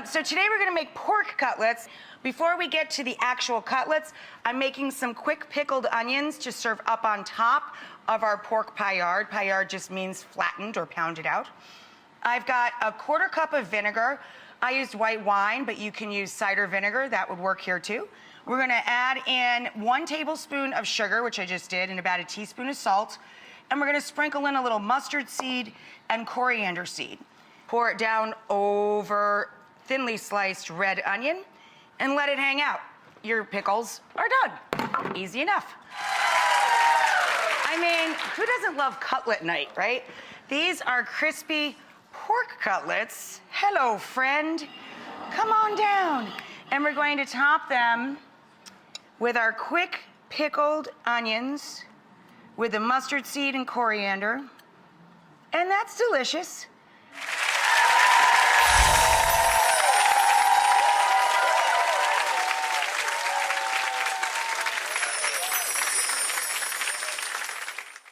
So today we're gonna make pork cutlets. Before we get to the actual cutlets, I'm making some quick pickled onions to serve up on top of our pork paillard. Paillard just means flattened or pounded out. I've got a 1/4 cup of vinegar. I used white wine, but you can use cider vinegar. That would work here too. We're gonna add in 1 tablespoon of sugar, which I just did, and about a teaspoon of salt. And we're gonna sprinkle in a little mustard seed and coriander seed. Pour it down over thinly sliced red onion and let it hang out. Your pickles are done. Easy enough. I mean, who doesn't love cutlet night, right? These are crispy pork cutlets. Hello, friend. Come on down. And we're going to top them with our quick pickled onions with the mustard seed and coriander. And that's delicious.